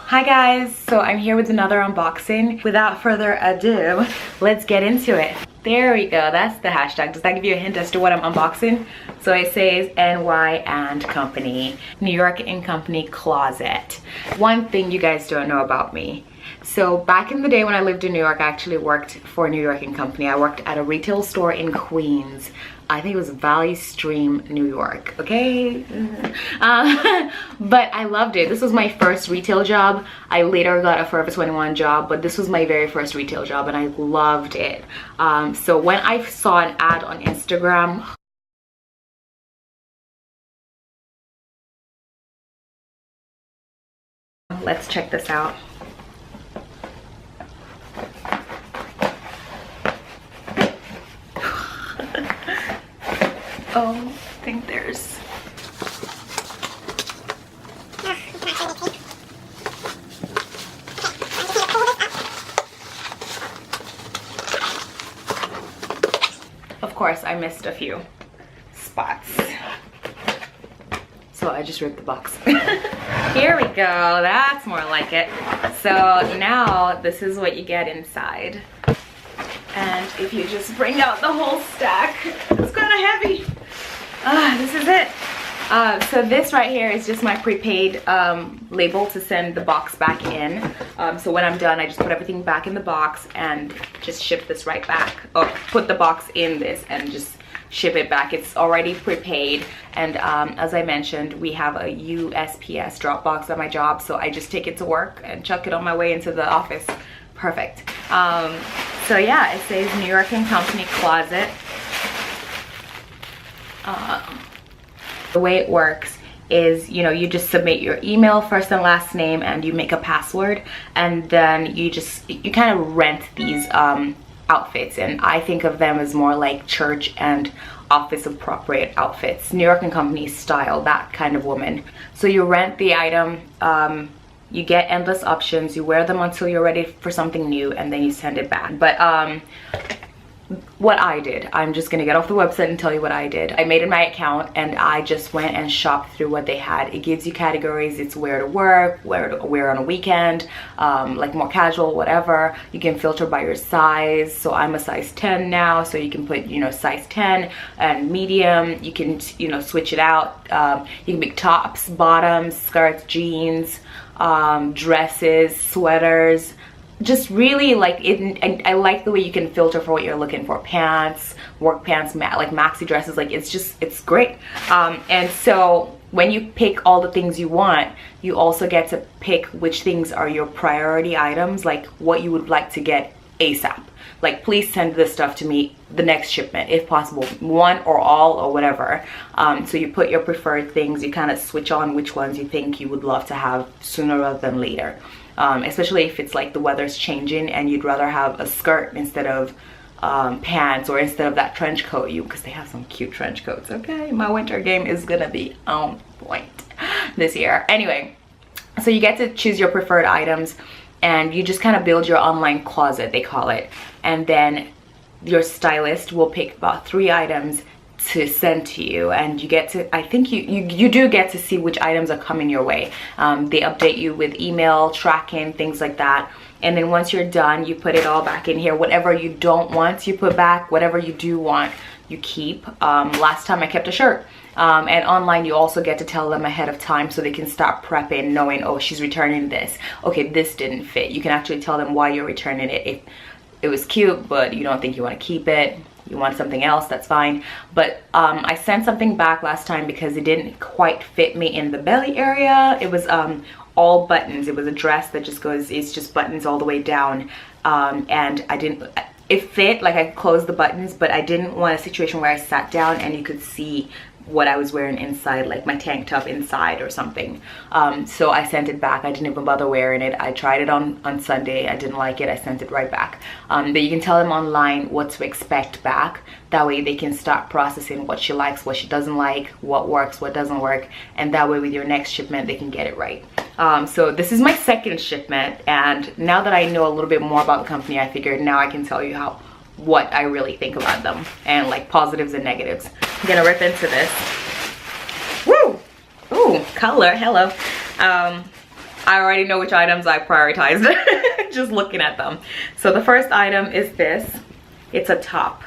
Hi guys, so I'm here with another unboxing. Without further ado, let's get into it. There we go, that's the hashtag. Does that give you a hint as to what I'm unboxing? So it says Ny&Company, New York & Company closet. One thing you guys don't know about me. So back in the day when I lived in New York, I actually worked for New York & Company. I worked at a retail store in Queens. I think it was Valley Stream, New York, okay? But I loved it. This was my first retail job. I later got a Forever 21 job, but this was my very first retail job and I loved it. So when I saw an ad on Instagram, let's check this out. Oh, I think there's... Of course, I missed a few spots. So I just ripped the box. Here we go, that's more like it. So now this is what you get inside. And if you just bring out the whole stack, it's kind of heavy. This is it. So this right here is just my prepaid label to send the box back in. So when I'm done, I just put everything back in the box and just ship this right back. Or put the box in this and just ship it back. It's already prepaid. And as I mentioned, we have a USPS drop box at my job. So I just take it to work and chuck it on my way into the office. Perfect. So yeah, it says New York & Company closet. The way it works is, you know, you just submit your email, first and last name, and you make a password, and then you kind of rent these outfits, and I think of them as more like church and office appropriate outfits, New York & Company style, that kind of woman. So you rent the item, you get endless options, you wear them until you're ready for something new, and then you send it back. But what I did, I'm just gonna get off the website and tell you what I did. I made my account and I just went and shopped through what they had. It gives you categories. It's where to work, where to wear on a weekend, like more casual, whatever. You can filter by your size. So I'm a size 10 now, so you can put, you know, size 10 and medium. You can, you know, switch it out. You can make tops, bottoms, skirts, jeans, dresses, sweaters. Just really like it. I like the way you can filter for what you're looking for. Pants, work pants, like maxi dresses, like it's great. And so when you pick all the things you want, you also get to pick which things are your priority items, like what you would like to get ASAP. Like, please send this stuff to me the next shipment, if possible, one or all or whatever. So you put your preferred things, you kind of switch on which ones you think you would love to have sooner rather than later. Especially if it's like the weather's changing and you'd rather have a skirt instead of pants, or instead of that trench coat, because they have some cute trench coats. Okay, my winter game is gonna be on point this year. Anyway, so you get to choose your preferred items and you just kind of build your online closet, they call it, and then your stylist will pick about 3 items to send to you, and you get to, I think you do get to see which items are coming your way. They update you with email tracking, things like that. And then once you're done, you put it all back in here. Whatever you don't want, you put back. Whatever you do want, you keep. Last time I kept a shirt. And online you also get to tell them ahead of time so they can start prepping, knowing, oh, she's returning this. Okay, this didn't fit. You can actually tell them why you're returning it. If it was cute but you don't think you want to keep it, you want something else, that's fine. But I sent something back last time because it didn't quite fit me in the belly area. It was all buttons. It was a dress that just goes, it's just buttons all the way down, and it fit, like I closed the buttons, but I didn't want a situation where I sat down and you could see what I was wearing inside, like my tank top inside or something. So I sent it back. I didn't even bother wearing it. I tried it on Sunday. I didn't like it. I sent it right back. But you can tell them online what to expect back. That way they can start processing what she likes, what she doesn't like, what works, what doesn't work, and that way with your next shipment they can get it right. So this is my second shipment, and now that I know a little bit more about the company, I figured now I can tell you what I really think about them, and like positives and negatives. I'm gonna rip into this. Woo! Ooh, color, hello. I already know which items I prioritized just looking at them. So the first item is this. It's a top.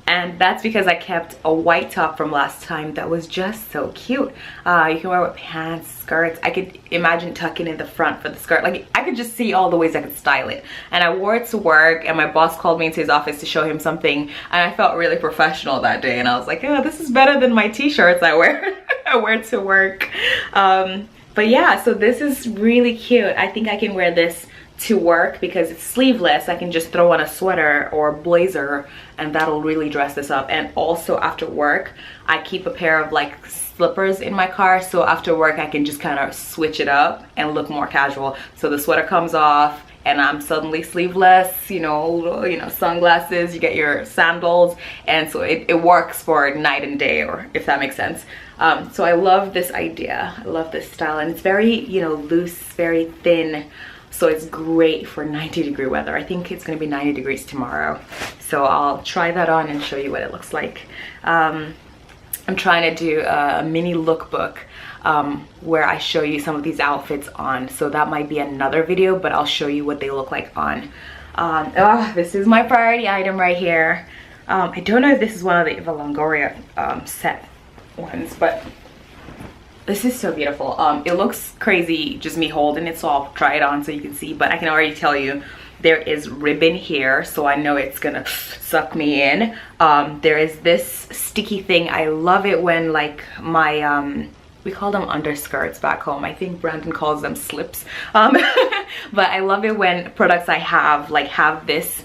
And that's because I kept a white top from last time that was just so cute. You can wear it with pants, skirts. I could imagine tucking in the front for the skirt. Like, I could just see all the ways I could style it. And I wore it to work, and my boss called me into his office to show him something, and I felt really professional that day. And I was like, oh, this is better than my t-shirts I wear. I wear to work. But yeah, so this is really cute. I think I can wear this to work because it's sleeveless. I can just throw on a sweater or a blazer and that'll really dress this up. And also after work, I keep a pair of like slippers in my car, so after work I can just kind of switch it up and look more casual. So the sweater comes off and I'm suddenly sleeveless, you know, sunglasses, you get your sandals, and so it works for night and day, or if that makes sense. So I love this idea. I love this style, and it's very, you know, loose, very thin. So it's great for 90-degree weather. I think it's gonna be 90 degrees tomorrow. So I'll try that on and show you what it looks like. I'm trying to do a mini lookbook where I show you some of these outfits on. So that might be another video, but I'll show you what they look like on. This is my priority item right here. I don't know if this is one of the Eva Longoria set ones, but this is so beautiful. It looks crazy just me holding it, so I'll try it on so you can see, but I can already tell you there is ribbon here, so I know it's gonna suck me in. There is this sticky thing. I love it when like my we call them underskirts back home. I think Brandon calls them slips. But I love it when products I have this,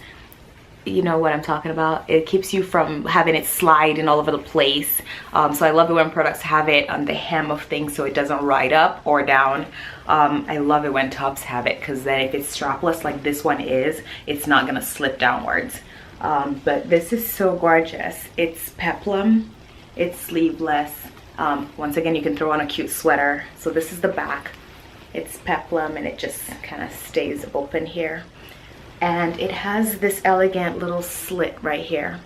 you know what I'm talking about. It keeps you from having it slide in all over the place. So I love it when products have it on the hem of things so it doesn't ride up or down. I love it when tops have it, because then if it's strapless like this one is, it's not gonna slip downwards. But this is so gorgeous. It's peplum, it's sleeveless. Once again, you can throw on a cute sweater. So this is the back. It's peplum and it just kind of stays open here. And it has this elegant little slit right here.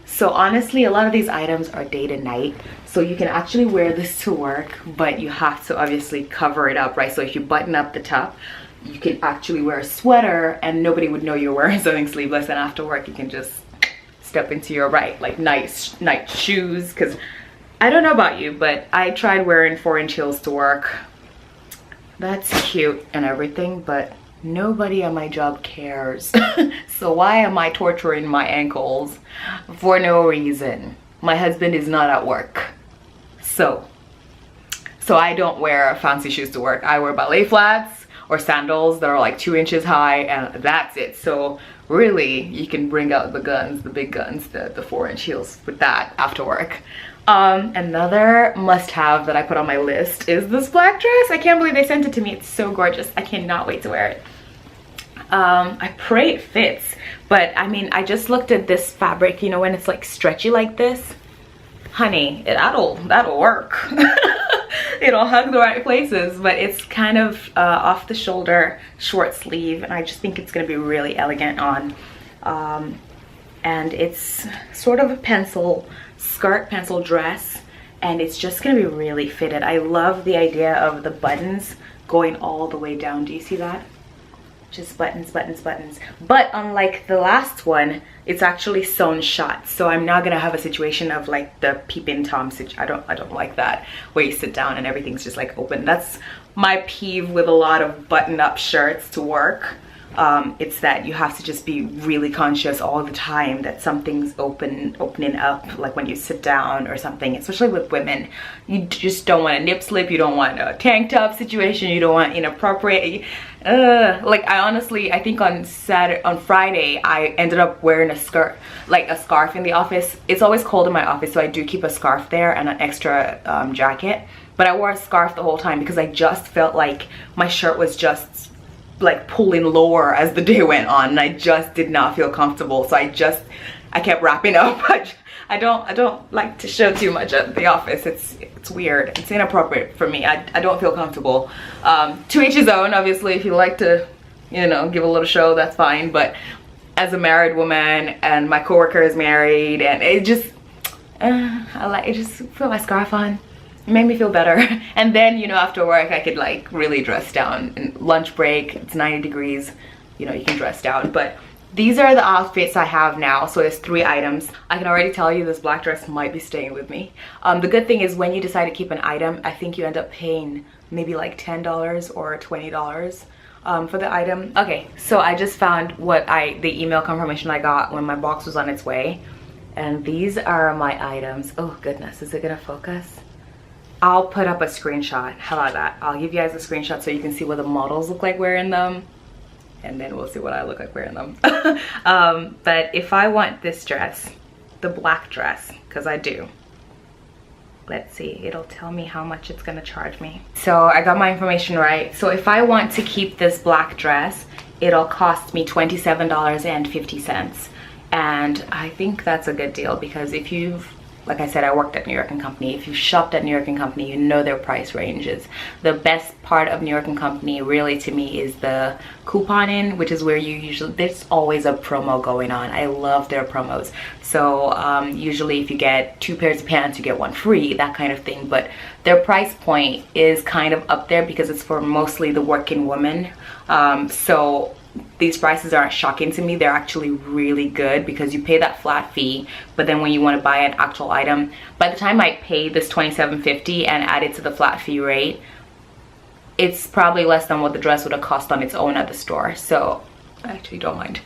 So honestly, a lot of these items are day to night, so you can actually wear this to work, but you have to obviously cover it up, right? So if you button up the top, you can actually wear a sweater and nobody would know you're wearing something sleeveless, and after work you can just step into your like nice night shoes. Because I don't know about you, but I tried wearing 4-inch heels to work. That's cute and everything, but nobody at my job cares. So why am I torturing my ankles for no reason? My husband is not at work. So I don't wear fancy shoes to work. I wear ballet flats or sandals that are like 2 inches high, and that's it. So really, you can bring out the guns, the big guns, the 4-inch heels with that after work. Another must-have that I put on my list is this black dress. I can't believe they sent it to me. It's so gorgeous. I cannot wait to wear it. I pray it fits, but I mean, I just looked at this fabric, you know, when it's like stretchy like this, honey, that'll work. It'll hug the right places, but it's kind of off the shoulder, short sleeve, and I just think it's gonna be really elegant on. And it's sort of a pencil skirt, pencil dress, and it's just gonna be really fitted. I love the idea of the buttons going all the way down. Do you see that? Just buttons, buttons, buttons. But unlike the last one, it's actually sewn shut, so I'm not gonna have a situation of like the peep-in tom I don't like that, where you sit down and everything's just like open. That's my peeve with a lot of button-up shirts to work. It's that you have to just be really conscious all the time that something's opening up, like when you sit down or something, especially with women. You just don't want a nip slip, you don't want a tank top situation, you don't want inappropriate. Like I think on Friday, I ended up wearing a skirt, like a scarf in the office. It's always cold in my office, so I do keep a scarf there and an extra jacket. But I wore a scarf the whole time because I just felt like my shirt was just like pulling lower as the day went on, and I just did not feel comfortable, so I kept wrapping up. I don't like to show too much at the office. It's weird, it's inappropriate for me. I don't feel comfortable. To each his own, obviously. If you like to, you know, give a little show, that's fine, but as a married woman, and my coworker is married, and it just I just put my scarf on it made me feel better. And then, you know, after work I could like really dress down. And lunch break, it's 90 degrees, you know, you can dress down. But these are the outfits I have now. So there's 3 items. I can already tell you this black dress might be staying with me. The good thing is when you decide to keep an item, I think you end up paying maybe like $10 or $20 for the item. Okay, so I just found the email confirmation I got when my box was on its way. And these are my items. Oh goodness, is it gonna focus? I'll put up a screenshot. How about that? I'll give you guys a screenshot so you can see what the models look like wearing them. And then we'll see what I look like wearing them. But if I want this dress, the black dress, because I do. Let's see, it'll tell me how much it's gonna charge me. So I got my information right. So if I want to keep this black dress, it'll cost me $27.50. And I think that's a good deal because if you've, like I said, I worked at Ny&Company. If you shopped at Ny&Company, you know their price ranges. The best part of Ny&Company really to me is the couponing, which is where you usually, there's always a promo going on. I love their promos. So usually if you get 2 pairs of pants, you get 1 free, that kind of thing. But their price point is kind of up there because it's for mostly the working woman. So these prices aren't shocking to me. They're actually really good because you pay that flat fee, but then when you want to buy an actual item, by the time I pay this $27.50 and add it to the flat fee rate, it's probably less than what the dress would have cost on its own at the store. So I actually don't mind.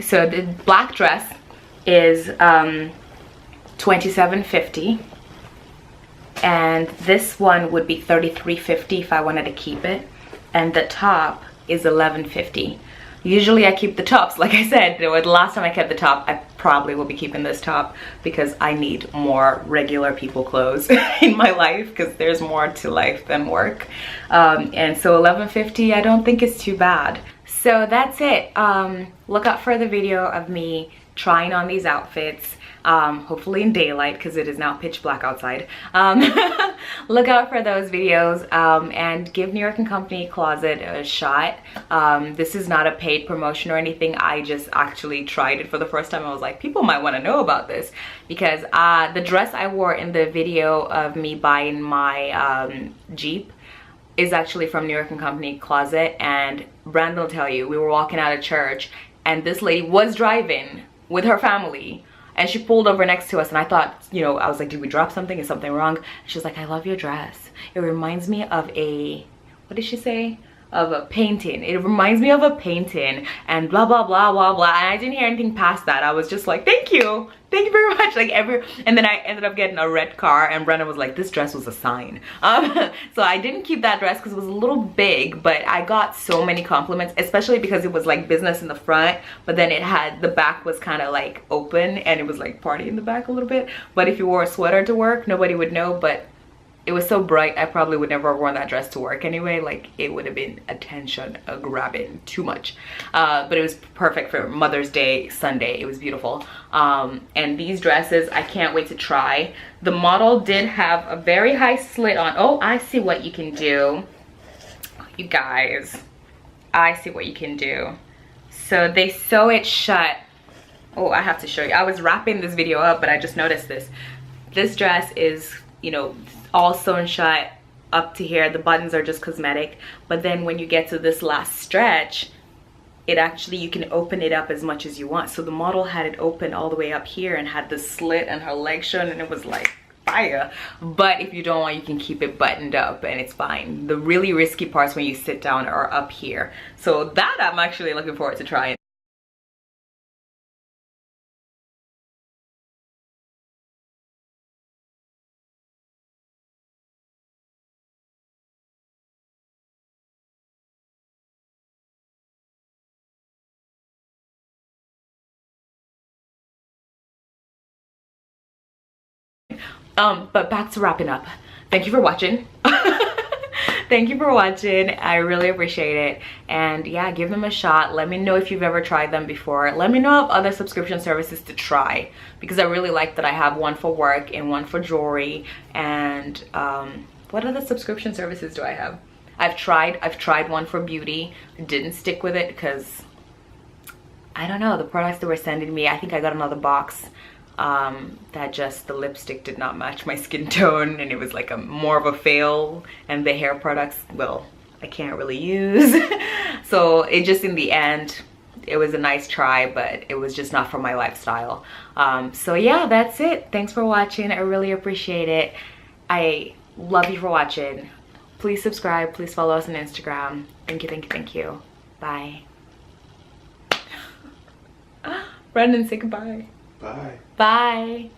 So the black dress is $27.50, and this one would be $33.50 if I wanted to keep it, and the top is $11.50. Usually I keep the tops. Like I said, the last time I kept the top, I probably will be keeping this top because I need more regular people clothes in my life because there's more to life than work. And so $11.50 I don't think is too bad. So that's it. Look out for the video of me trying on these outfits. Hopefully in daylight because it is now pitch black outside. Look out for those videos and give Ny&Company Closet a shot. This is not a paid promotion or anything. I just actually tried it for the first time. I was like, people might want to know about this because the dress I wore in the video of me buying my Jeep is actually from Ny&Company Closet. And Brandon will tell you, we were walking out of church and this lady was driving with her family. And she pulled over next to us and I thought, you know, I was like, did we drop something? Is something wrong? And she was like, I love your dress. It reminds me of a, what did she say? Of a painting. It reminds me of a painting and blah, blah, blah, blah, blah. And I didn't hear anything past that. I was just like, thank you. Thank you very much. Like and then I ended up getting a red car and Brenna was like, this dress was a sign. So I didn't keep that dress because it was a little big, but I got so many compliments, especially because it was like business in the front, but then it had, the back was kind of like open and it was like party in the back a little bit. But if you wore a sweater to work, nobody would know, but it was so bright, I probably would never have worn that dress to work anyway. Like it would have been attention grabbing too much. But it was perfect for Mother's Day Sunday. It was beautiful. And these dresses, I can't wait to try. The model did have a very high slit on. Oh, I see what you can do. You guys, I see what you can do. So they sew it shut. Oh, I have to show you. I was wrapping this video up, but I just noticed this. This dress is, you know, all sewn shut up to here. The buttons are just cosmetic, but then when you get to this last stretch, it actually, you can open it up as much as you want. So the model had it open all the way up here and had the slit and her leg shown, and it was like fire. But if you don't want, you can keep it buttoned up and it's fine. The really risky parts when you sit down are up here. So that I'm actually looking forward to trying. But back to wrapping up. Thank you for watching. Thank you for watching. I really appreciate it. And yeah, give them a shot. Let me know if you've ever tried them before. Let me know of other subscription services to try, because I really like that I have one for work and one for jewelry. And what other subscription services do I have? I've tried one for beauty. Didn't stick with it because I don't know, the products they were sending me, I think I got another box that just the lipstick did not match my skin tone, and it was like a more of a fail, and the hair products, well, I can't really use. So it just, in the end, it was a nice try, but it was just not for my lifestyle. So yeah, that's it. Thanks for watching. I really appreciate it. I love you for watching. Please subscribe, please follow us on Instagram. Thank you, thank you, thank you. Bye. Brendan, say goodbye. Bye. Bye.